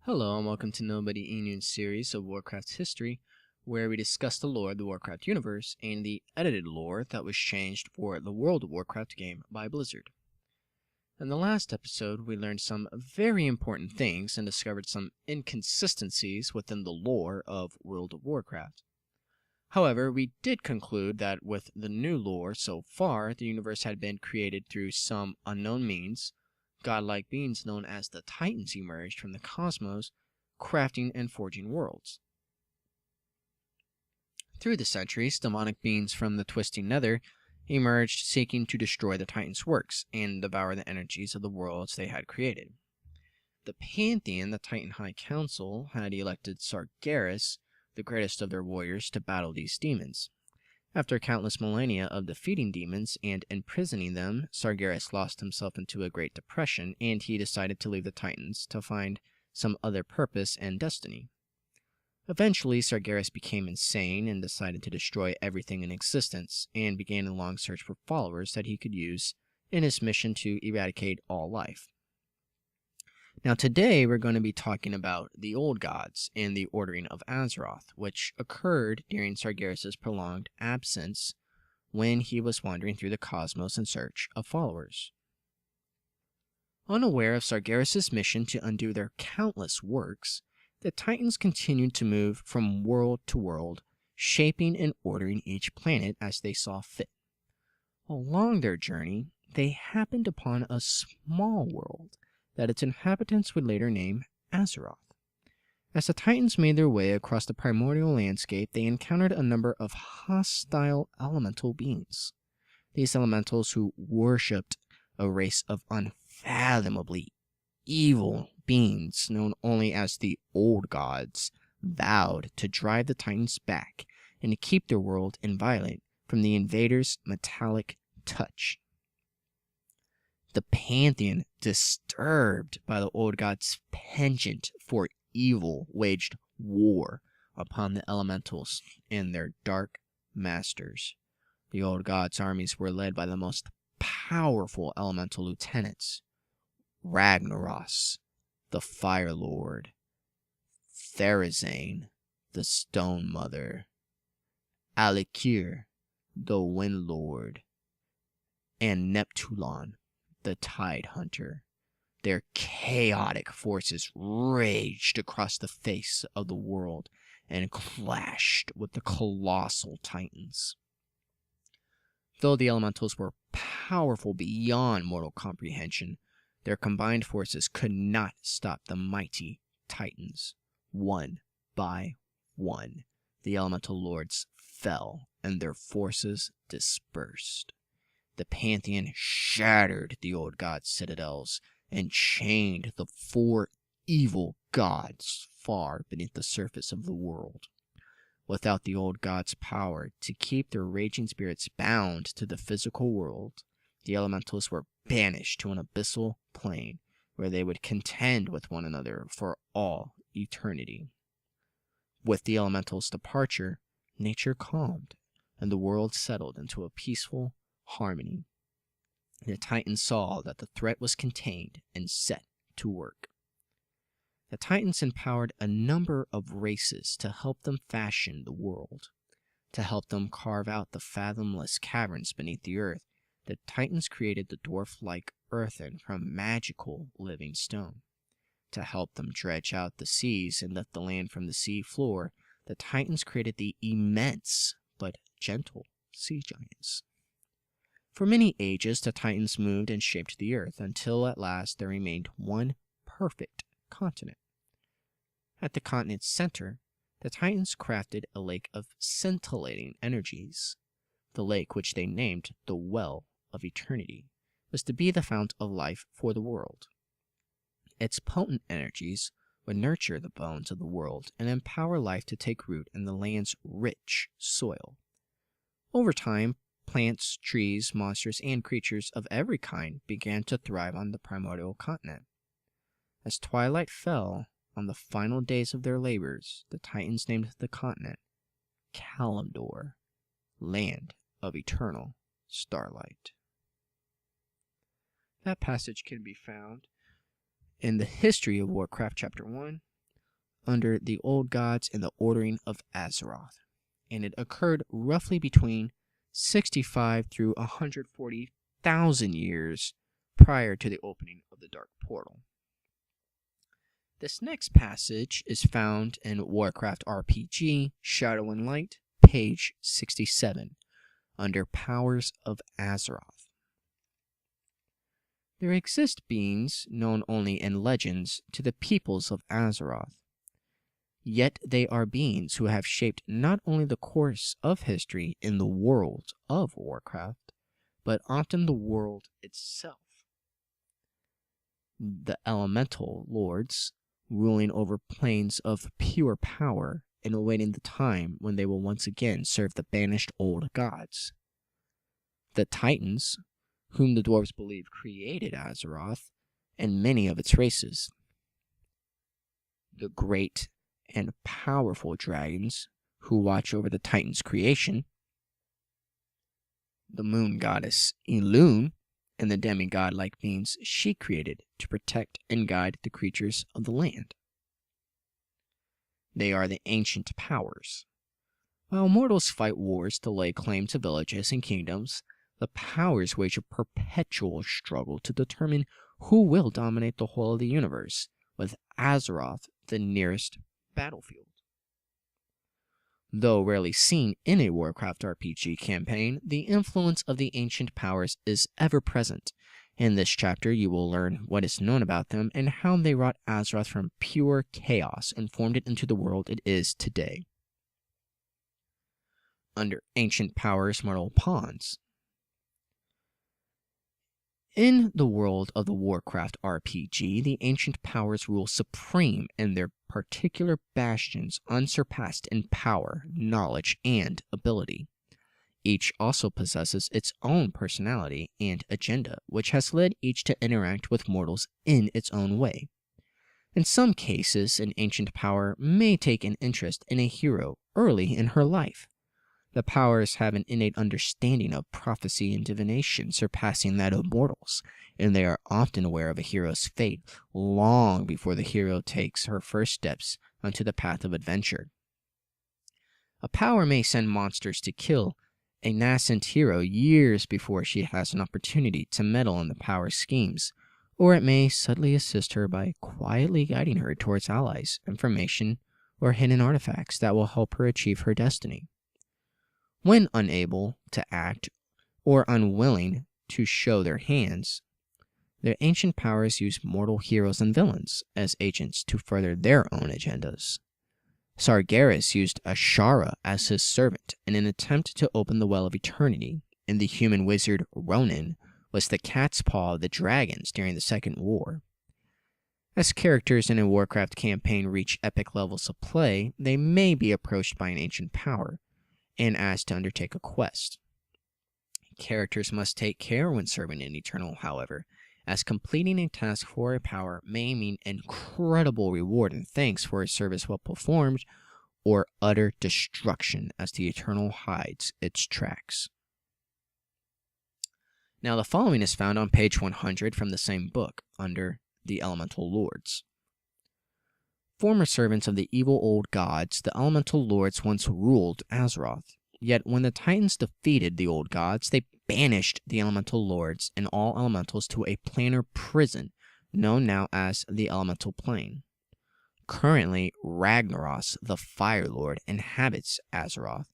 Hello and welcome to Nobody Enun's series of Warcraft's history, where we discuss the lore of the Warcraft universe and the edited lore that was changed for the World of Warcraft game by Blizzard. In the last episode, we learned some very important things and discovered some inconsistencies within the lore of World of Warcraft. However, we did conclude that with the new lore so far, the universe had been created through some unknown means. Godlike beings known as the Titans emerged from the cosmos, crafting and forging worlds. Through the centuries, demonic beings from the twisting nether emerged, seeking to destroy the Titans' works and devour the energies of the worlds they had created. The Pantheon, the Titan High Council, had elected Sargeras, the greatest of their warriors, to battle these demons. After countless millennia of defeating demons and imprisoning them, Sargeras lost himself into a great depression, and he decided to leave the Titans to find some other purpose and destiny. Eventually, Sargeras became insane and decided to destroy everything in existence, and began a long search for followers that he could use in his mission to eradicate all life. Now today we're going to be talking about the Old Gods and the Ordering of Azeroth, which occurred during Sargeras' prolonged absence when he was wandering through the cosmos in search of followers. Unaware of Sargeras' mission to undo their countless works, the Titans continued to move from world to world, shaping and ordering each planet as they saw fit. Along their journey, they happened upon a small world that its inhabitants would later name Azeroth. As the Titans made their way across the primordial landscape, they encountered a number of hostile elemental beings. These elementals, who worshipped a race of unfathomably evil beings known only as the Old Gods, vowed to drive the Titans back and to keep their world inviolate from the invaders' metallic touch. The Pantheon, disturbed by the Old Gods' penchant for evil, waged war upon the elementals and their dark masters. The Old Gods' armies were led by the most powerful elemental lieutenants: Ragnaros, the Fire Lord; Therazane, the Stone Mother; Alikir, the Wind Lord; and Neptulon, the Tide Hunter. Their chaotic forces raged across the face of the world and clashed with the colossal Titans. Though the elementals were powerful beyond mortal comprehension, their combined forces could not stop the mighty Titans. One by one, the elemental lords fell and their forces dispersed. The Pantheon shattered the Old Gods' citadels and chained the four evil gods far beneath the surface of the world. Without the Old Gods' power to keep their raging spirits bound to the physical world, the elementals were banished to an abyssal plane where they would contend with one another for all eternity. With the elementals' departure, nature calmed, and the world settled into a peaceful harmony. The Titans saw that the threat was contained and set to work. The Titans empowered a number of races to help them fashion the world. To help them carve out the fathomless caverns beneath the earth, the Titans created the dwarf-like earthen from magical living stone. To help them dredge out the seas and lift the land from the sea floor, the Titans created the immense but gentle sea giants. For many ages, the Titans moved and shaped the earth, until at last there remained one perfect continent. At the continent's center, the Titans crafted a lake of scintillating energies. The lake, which they named the Well of Eternity, was to be the fount of life for the world. Its potent energies would nurture the bones of the world and empower life to take root in the land's rich soil. Over time, plants, trees, monsters, and creatures of every kind began to thrive on the primordial continent. As twilight fell on the final days of their labors, the Titans named the continent Kalimdor, Land of Eternal Starlight. That passage can be found in the History of Warcraft Chapter 1, under the old gods and the ordering of Azeroth, and it occurred roughly between 65 through 140,000 years prior to the opening of the Dark Portal. This next passage is found in Warcraft RPG, Shadow and Light, page 67, under Powers of Azeroth. There exist beings known only in legends to the peoples of Azeroth. Yet they are beings who have shaped not only the course of history in the world of Warcraft, but often the world itself. The elemental lords, ruling over planes of pure power and awaiting the time when they will once again serve the banished old gods. The Titans, whom the dwarves believe created Azeroth and many of its races. The great and powerful dragons who watch over the Titans' creation. The moon goddess Elune and the demigod-like beings she created to protect and guide the creatures of the land. They are the ancient powers. While mortals fight wars to lay claim to villages and kingdoms, the powers wage a perpetual struggle to determine who will dominate the whole of the universe, with Azeroth the nearest battlefield. Though rarely seen in a Warcraft RPG campaign, the influence of the ancient powers is ever present. In this chapter, you will learn what is known about them and how they wrought Azeroth from pure chaos and formed it into the world it is today. Under Ancient Powers Mortal Pawns. In the world of the Warcraft RPG, the ancient powers rule supreme in their particular bastions, unsurpassed in power, knowledge, and ability. Each also possesses its own personality and agenda, which has led each to interact with mortals in its own way. In some cases, an ancient power may take an interest in a hero early in her life. The powers have an innate understanding of prophecy and divination surpassing that of mortals, and they are often aware of a hero's fate long before the hero takes her first steps onto the path of adventure. A power may send monsters to kill a nascent hero years before she has an opportunity to meddle in the power's schemes, or it may subtly assist her by quietly guiding her towards allies, information, or hidden artifacts that will help her achieve her destiny. When unable to act or unwilling to show their hands, their ancient powers use mortal heroes and villains as agents to further their own agendas. Sargeras used Ashara as his servant in an attempt to open the Well of Eternity, and the human wizard Ronan was the cat's paw of the dragons during the Second War. As characters in a Warcraft campaign reach epic levels of play, they may be approached by an ancient power and asked to undertake a quest. Characters must take care when serving in Eternal, however, as completing a task for a power may mean incredible reward and thanks for a service well performed, or utter destruction as the Eternal hides its tracks. Now the following is found on page 100 from the same book, under the Elemental Lords. Former servants of the evil old gods, the Elemental Lords once ruled Azeroth. Yet when the Titans defeated the old gods, they banished the Elemental Lords and all elementals to a planar prison known now as the Elemental Plane. Currently, Ragnaros, the Fire Lord, inhabits Azeroth,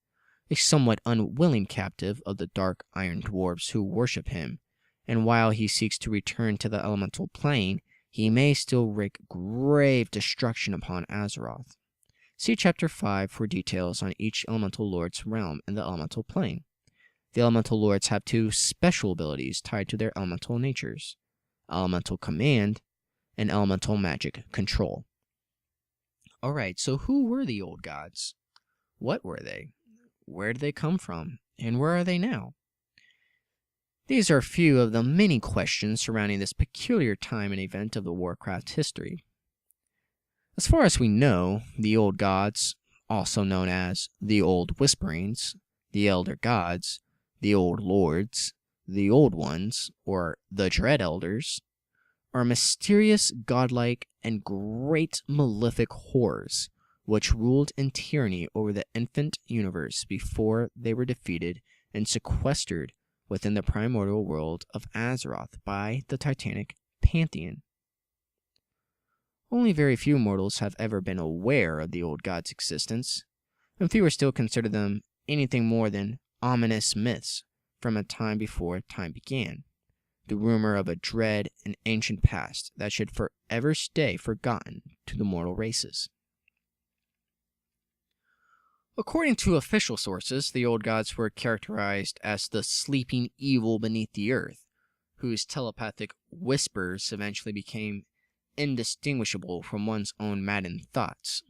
a somewhat unwilling captive of the dark iron dwarves who worship him, and while he seeks to return to the Elemental Plane, he may still wreak grave destruction upon Azeroth. See Chapter 5 for details on each Elemental Lord's realm in the Elemental Plane. The Elemental Lords have two special abilities tied to their elemental natures: Elemental Command and Elemental Magic Control. Alright, so who were the old gods? What were they? Where did they come from? And where are they now? These are a few of the many questions surrounding this peculiar time and event of the Warcraft history. As far as we know, the old gods, also known as the Old Whisperings, the Elder Gods, the Old Lords, the Old Ones, or the Dread Elders, are mysterious, godlike, and great malefic horrors which ruled in tyranny over the infant universe before they were defeated and sequestered within the primordial world of Azeroth by the Titanic Pantheon. Only very few mortals have ever been aware of the old gods' existence, and fewer still consider them anything more than ominous myths from a time before time began, the rumor of a dread and ancient past that should forever stay forgotten to the mortal races. According to official sources, the old gods were characterized as the sleeping evil beneath the earth, whose telepathic whispers eventually became indistinguishable from one's own maddened thoughts.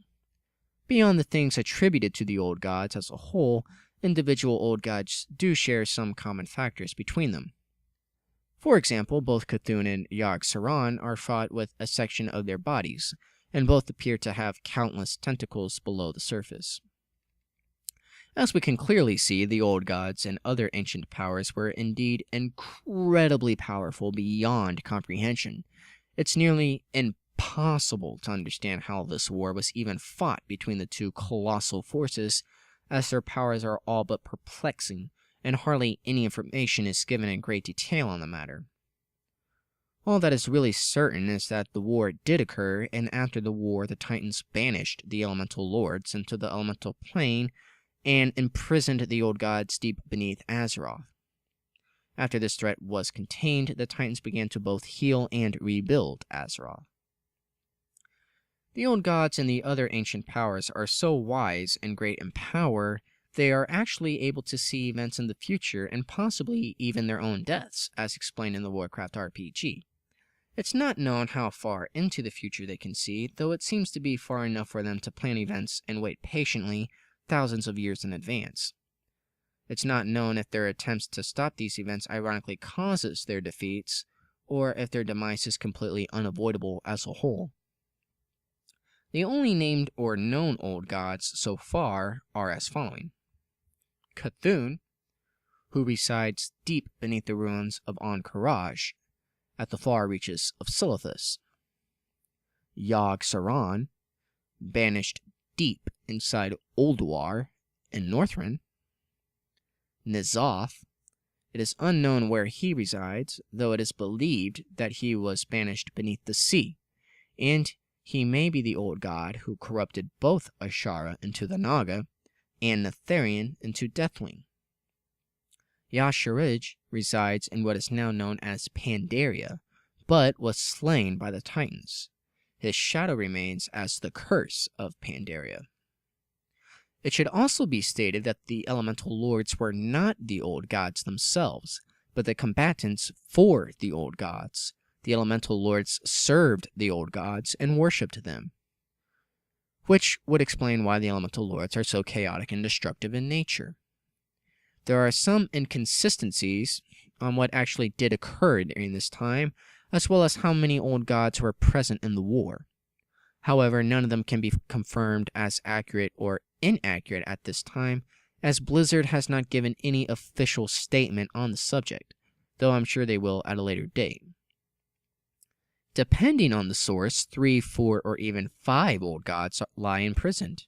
Beyond the things attributed to the old gods as a whole, individual old gods do share some common factors between them. For example, both Cthulhu and Yogg-Saron are fought with a section of their bodies, and both appear to have countless tentacles below the surface. As we can clearly see, the old gods and other ancient powers were indeed incredibly powerful beyond comprehension. It's nearly impossible to understand how this war was even fought between the two colossal forces, as their powers are all but perplexing, and hardly any information is given in great detail on the matter. All that is really certain is that the war did occur, and after the war the Titans banished the elemental lords into the elemental plane and imprisoned the old gods deep beneath Azeroth. After this threat was contained, the Titans began to both heal and rebuild Azeroth. The old gods and the other ancient powers are so wise and great in power, they are actually able to see events in the future and possibly even their own deaths, as explained in the Warcraft RPG. It's not known how far into the future they can see, though it seems to be far enough for them to plan events and wait patiently thousands of years in advance. It's not known if their attempts to stop these events ironically causes their defeats, or if their demise is completely unavoidable as a whole. The only named or known old gods so far are as following: Cthulhu, who resides deep beneath the ruins of Ahn'Qiraj, at the far reaches of Silithus; Yogg-Saron, banished deep inside Ulduar in Northrend; N'Zoth. It is unknown where he resides, though it is believed that he was banished beneath the sea, and he may be the old god who corrupted both Ashara into the Naga and Netherian into Deathwing. Y'Shaarj resides in what is now known as Pandaria, but was slain by the Titans. His shadow remains as the Curse of Pandaria. It should also be stated that the elemental lords were not the old gods themselves, but the combatants for the old gods. The elemental lords served the old gods and worshipped them, which would explain why the elemental lords are so chaotic and destructive in nature. There are some inconsistencies on what actually did occur during this time, as well as how many old gods were present in the war. However, none of them can be confirmed as accurate or inaccurate at this time, as Blizzard has not given any official statement on the subject, though I'm sure they will at a later date. Depending on the source, 3, 4, or even 5 old gods lie imprisoned.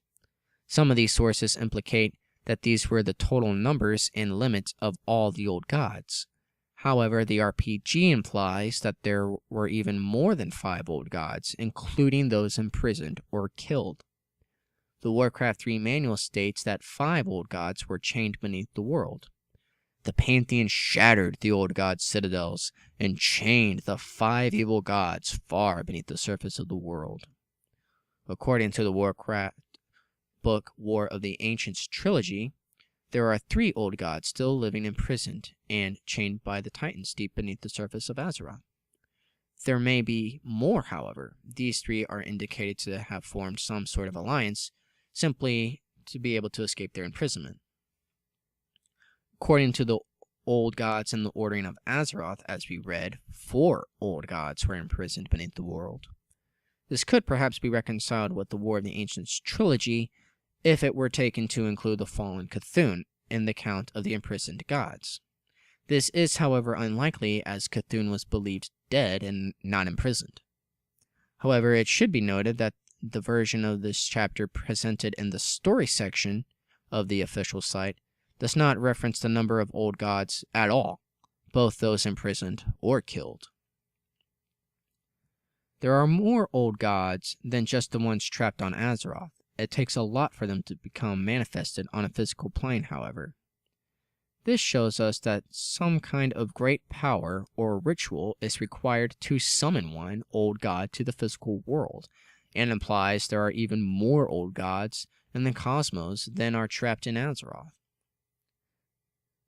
Some of these sources implicate that these were the total numbers and limits of all the old gods. However, the RPG implies that there were even more than 5 old gods, including those imprisoned or killed. The Warcraft 3 manual states that 5 old gods were chained beneath the world. The Pantheon shattered the old gods' citadels and chained the 5 evil gods far beneath the surface of the world. According to the Warcraft book War of the Ancients trilogy, there are 3 old gods still living imprisoned and chained by the Titans deep beneath the surface of Azeroth. There may be more, however. These 3 are indicated to have formed some sort of alliance, simply to be able to escape their imprisonment. According to the old gods in the Ordering of Azeroth, as we read, 4 old gods were imprisoned beneath the world. This could perhaps be reconciled with the War of the Ancients trilogy, if it were taken to include the fallen Cthulhu in the count of the imprisoned gods. This is, however, unlikely, as Cthulhu was believed dead and not imprisoned. However, it should be noted that the version of this chapter presented in the story section of the official site does not reference the number of old gods at all, both those imprisoned or killed. There are more old gods than just the ones trapped on Azeroth. It takes a lot for them to become manifested on a physical plane, however. This shows us that some kind of great power or ritual is required to summon one old god to the physical world, and implies there are even more old gods in the cosmos than are trapped in Azeroth.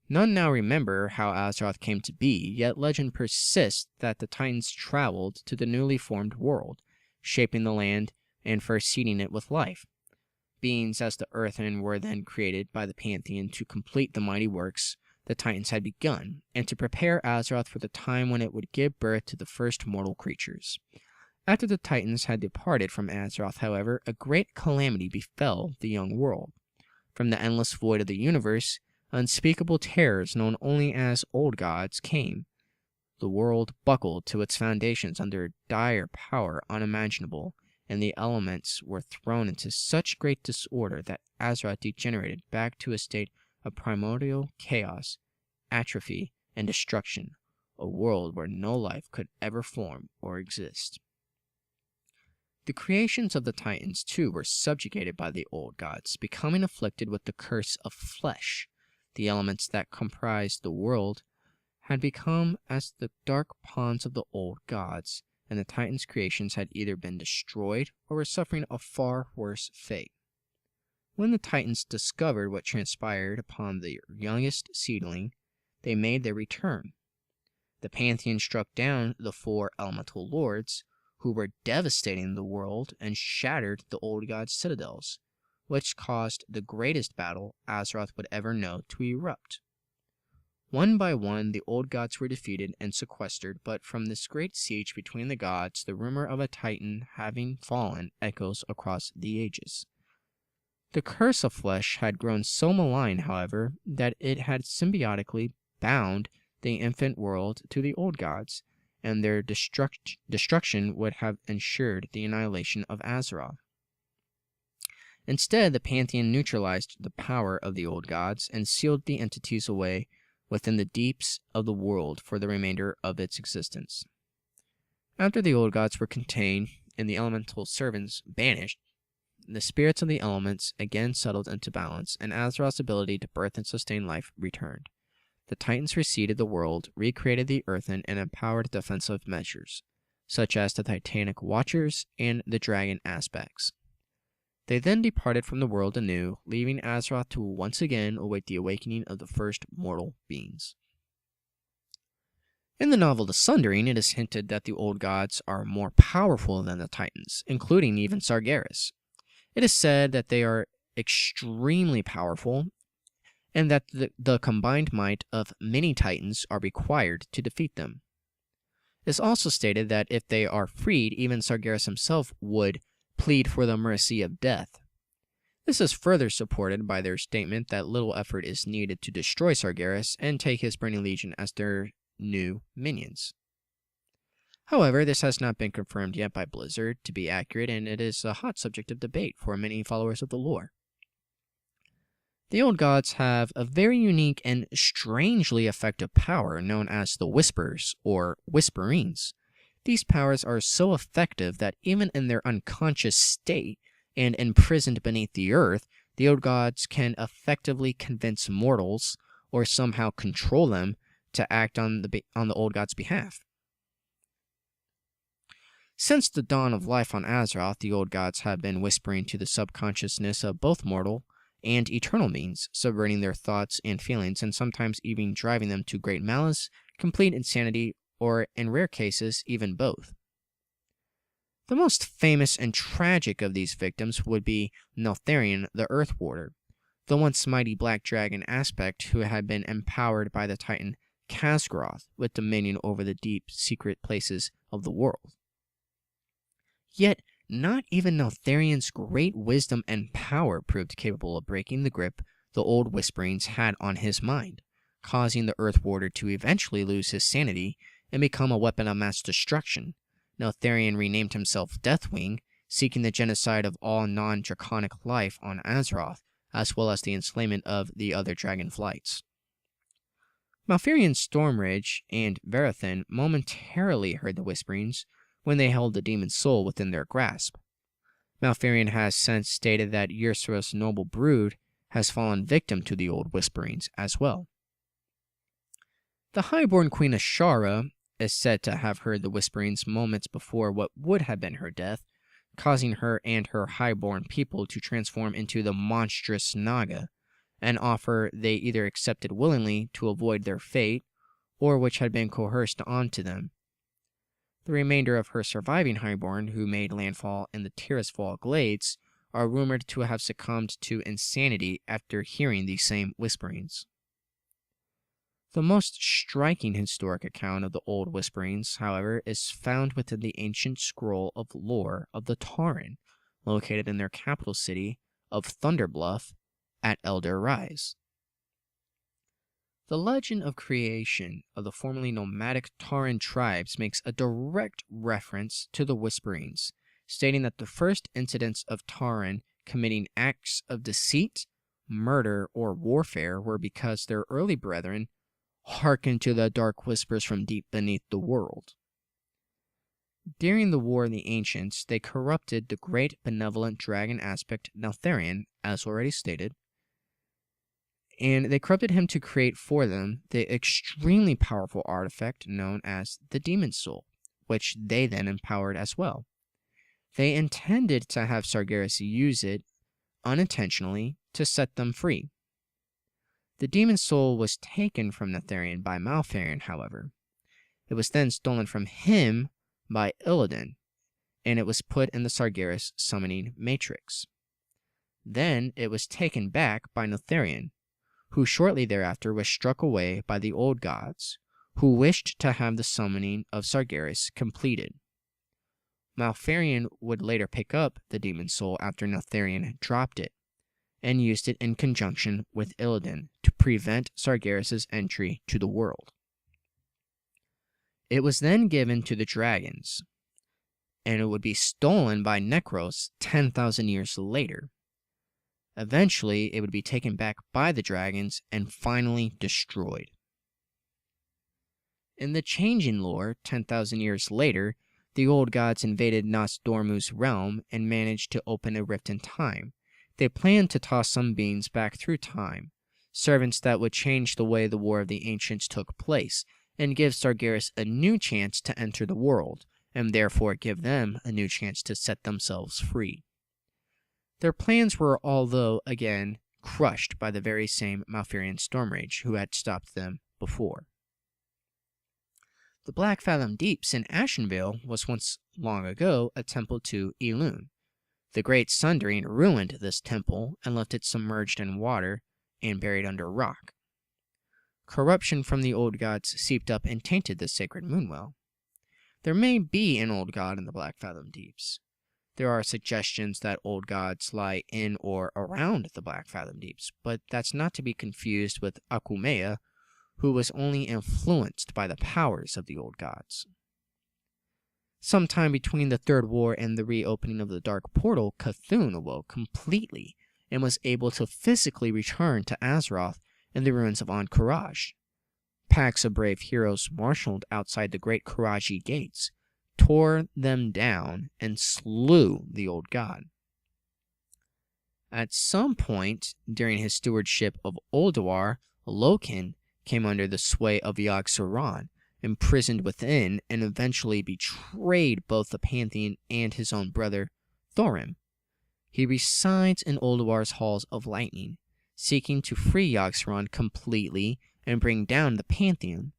None now remember how Azeroth came to be, yet legend persists that the Titans traveled to the newly formed world, shaping the land and first seeding it with life. Beings as the Earthen were then created by the Pantheon to complete the mighty works the Titans had begun, and to prepare Azeroth for the time when it would give birth to the first mortal creatures. After the Titans had departed from Azeroth, however, a great calamity befell the young world. From the endless void of the universe, unspeakable terrors known only as old gods came. The world buckled to its foundations under dire power unimaginable, and the elements were thrown into such great disorder that Azeroth degenerated back to a state of primordial chaos, atrophy, and destruction, a world where no life could ever form or exist. The creations of the Titans, too, were subjugated by the old gods, becoming afflicted with the curse of flesh. The elements that comprised the world had become as the dark ponds of the old gods, and the Titans' creations had either been destroyed or were suffering a far worse fate. When the Titans discovered what transpired upon the youngest seedling, they made their return. The Pantheon struck down the 4 elemental lords, who were devastating the world and shattered the old gods' citadels, which caused the greatest battle Azeroth would ever know to erupt. One by one, the old gods were defeated and sequestered, but from this great siege between the gods, the rumor of a Titan having fallen echoes across the ages. The curse of flesh had grown so malign, however, that it had symbiotically bound the infant world to the old gods, and their destruction would have ensured the annihilation of Azeroth. Instead, the Pantheon neutralized the power of the old gods and sealed the entities away within the deeps of the world for the remainder of its existence. After the old gods were contained and the elemental servants banished, the spirits of the elements again settled into balance, and Azeroth's ability to birth and sustain life returned. The Titans reseeded the world, recreated the Earthen, and empowered defensive measures, such as the Titanic Watchers and the Dragon aspects. They then departed from the world anew, leaving Azeroth to once again await the awakening of the first mortal beings. In the novel The Sundering, it is hinted that the old gods are more powerful than the Titans, including even Sargeras. It is said that they are extremely powerful, and that the combined might of many Titans are required to defeat them. It is also stated that if they are freed, even Sargeras himself would plead for the mercy of death. This is further supported by their statement that little effort is needed to destroy Sargeras and take his Burning Legion as their new minions. However, this has not been confirmed yet by Blizzard to be accurate, and it is a hot subject of debate for many followers of the lore. The old gods have a very unique and strangely effective power known as the Whispers, or Whisperings. These powers are so effective that even in their unconscious state and imprisoned beneath the earth, the old gods can effectively convince mortals, or somehow control them, to act on the old gods' behalf. Since the dawn of life on Azeroth, the old gods have been whispering to the subconsciousness of both mortal and eternal beings, subverting their thoughts and feelings, and sometimes even driving them to great malice, complete insanity, or, in rare cases, even both. The most famous and tragic of these victims would be Neltharion, the Earth Warder, the once mighty black dragon aspect who had been empowered by the Titan Khazgroth with dominion over the deep, secret places of the world. Yet, not even Neltharion's great wisdom and power proved capable of breaking the grip the old Whisperings had on his mind, causing the Earth Warder to eventually lose his sanity and become a weapon of mass destruction. Neltharion renamed himself Deathwing, seeking the genocide of all non-draconic life on Azeroth, as well as the enslavement of the other dragon flights. Malfurion Stormridge and Verathan momentarily heard the whisperings when they held the demon's soul within their grasp. Malfurion has since stated that Ursa's noble brood has fallen victim to the old whisperings as well. The highborn Queen Ashara is said to have heard the whisperings moments before what would have been her death, causing her and her highborn people to transform into the monstrous Naga, an offer they either accepted willingly to avoid their fate, or which had been coerced onto them. The remainder of her surviving highborn, who made landfall in the Tirisfal Glades, are rumored to have succumbed to insanity after hearing these same whisperings. The most striking historic account of the old whisperings, however, is found within the ancient scroll of lore of the Tauren, located in their capital city of Thunderbluff at Elder Rise. The legend of creation of the formerly nomadic Tauren tribes makes a direct reference to the whisperings, stating that the first incidents of Tauren committing acts of deceit, murder, or warfare were because their early brethren hearkened to the dark whispers from deep beneath the world. During the War of the Ancients, they corrupted the great benevolent dragon aspect Neltharion, as already stated, and they corrupted him to create for them the extremely powerful artifact known as the Demon's Soul, which they then empowered as well. They intended to have Sargeras use it unintentionally to set them free. The Demon's Soul was taken from Neltharion by Malfurion, however. It was then stolen from him by Illidan, and it was put in the Sargeras summoning matrix. Then it was taken back by Neltharion, who shortly thereafter was struck away by the old gods, who wished to have the summoning of Sargeras completed. Malfurion would later pick up the Demon's Soul after Neltharion dropped it, and used it in conjunction with Illidan to prevent Sargeras' entry to the world. It was then given to the dragons, and it would be stolen by Necros 10,000 years later. Eventually, it would be taken back by the dragons and finally destroyed. In the changing lore, 10,000 years later, the old gods invaded Nosdormu's realm and managed to open a rift in time. They planned to toss some beings back through time, servants that would change the way the War of the Ancients took place, and give Sargeras a new chance to enter the world, and therefore give them a new chance to set themselves free. Their plans were, although, again, crushed by the very same Malfurion Stormrage who had stopped them before. The Black Fathom Deeps in Ashenvale was once long ago a temple to Elune. The Great Sundering ruined this temple and left it submerged in water and buried under rock. Corruption from the old gods seeped up and tainted the sacred moonwell. There may be an old god in the Black Fathom Deeps. There are suggestions that old gods lie in or around the Black Fathom Deeps, but that's not to be confused with Akumea, who was only influenced by the powers of the old gods. Sometime between the Third War and the reopening of the Dark Portal, Cthulhu awoke completely and was able to physically return to Azeroth in the ruins of Ahn'Qiraj. Packs of brave heroes marshaled outside the great Qiraji gates, tore them down, and slew the old god. At some point during his stewardship of Ulduar, Loken came under the sway of Yogg-Saron, imprisoned within, and eventually betrayed both the Pantheon and his own brother, Thorim. He resides in Ulduar's Halls of Lightning, seeking to free Yogg-Saron completely and bring down the Pantheon.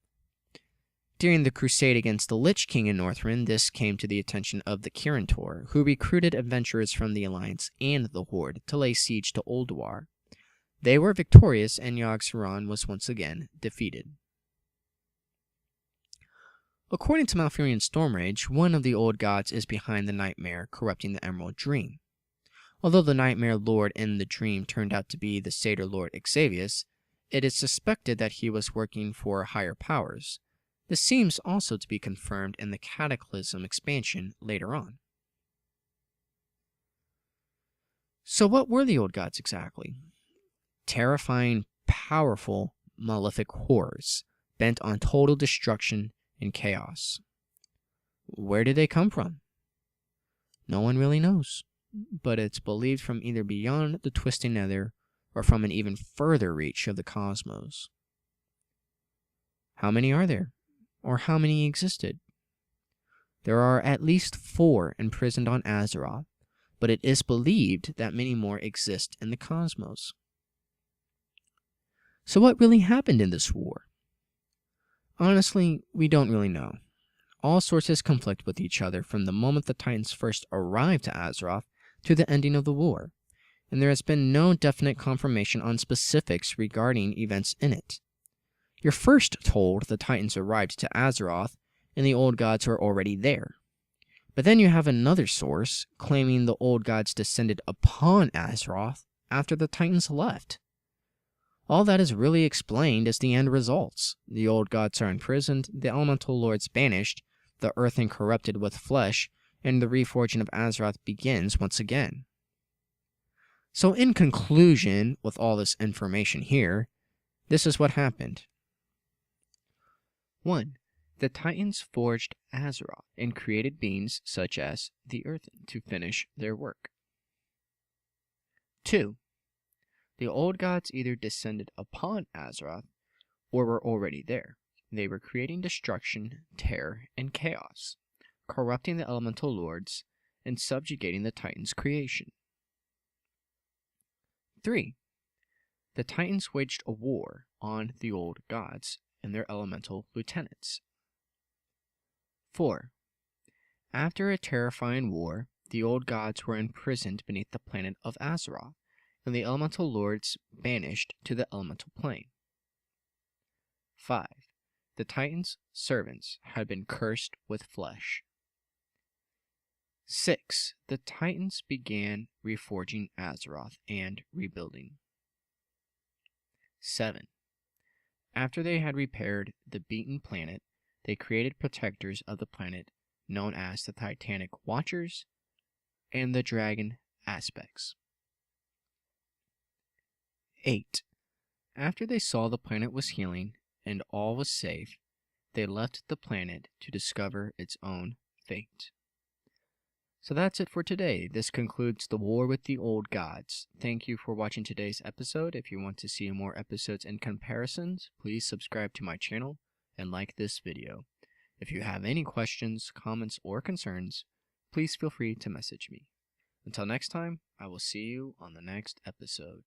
During the crusade against the Lich King in Northrend, this came to the attention of the Kirintor, who recruited adventurers from the Alliance and the Horde to lay siege to Ulduar. They were victorious, and Yogg-Saron was once again defeated. According to Malfurion Stormrage, one of the old gods is behind the nightmare corrupting the Emerald Dream. Although the Nightmare Lord in the dream turned out to be the Satyr Lord Xavius, it is suspected that he was working for higher powers. This seems also to be confirmed in the Cataclysm expansion later on. So what were the old gods exactly? Terrifying, powerful, malefic horrors, bent on total destruction and chaos. Where did they come from? No one really knows, but it's believed from either beyond the twisting nether or from an even further reach of the cosmos. How many are there? Or how many existed? There are at least 4 imprisoned on Azeroth, but it is believed that many more exist in the cosmos. So what really happened in this war? Honestly, we don't really know. All sources conflict with each other from the moment the Titans first arrived to Azeroth to the ending of the war, and there has been no definite confirmation on specifics regarding events in it. You're first told the Titans arrived to Azeroth and the old gods were already there. But then you have another source claiming the old gods descended upon Azeroth after the Titans left. All that is really explained as the end results. The old gods are imprisoned, the elemental lords banished, the earth incorrupted with flesh, and the reforging of Azeroth begins once again. So in conclusion, with all this information here, this is what happened. 1. The Titans forged Azeroth and created beings such as the Earthen to finish their work. 2. The old gods either descended upon Azeroth or were already there. They were creating destruction, terror, and chaos, corrupting the elemental lords and subjugating the Titans' creation. 3. The Titans waged a war on the old gods and their elemental lieutenants. 4. After a terrifying war, the old gods were imprisoned beneath the planet of Azeroth, and the elemental lords banished to the elemental plane. 5. The Titans' servants had been cursed with flesh. 6. The Titans began reforging Azeroth and rebuilding. 7. After they had repaired the beaten planet, they created protectors of the planet known as the Titanic Watchers and the Dragon Aspects. 8. After they saw the planet was healing and all was safe, they left the planet to discover its own fate. So that's it for today. This concludes the War with the Old Gods. Thank you for watching today's episode. If you want to see more episodes and comparisons, please subscribe to my channel and like this video. If you have any questions, comments, or concerns, please feel free to message me. Until next time, I will see you on the next episode.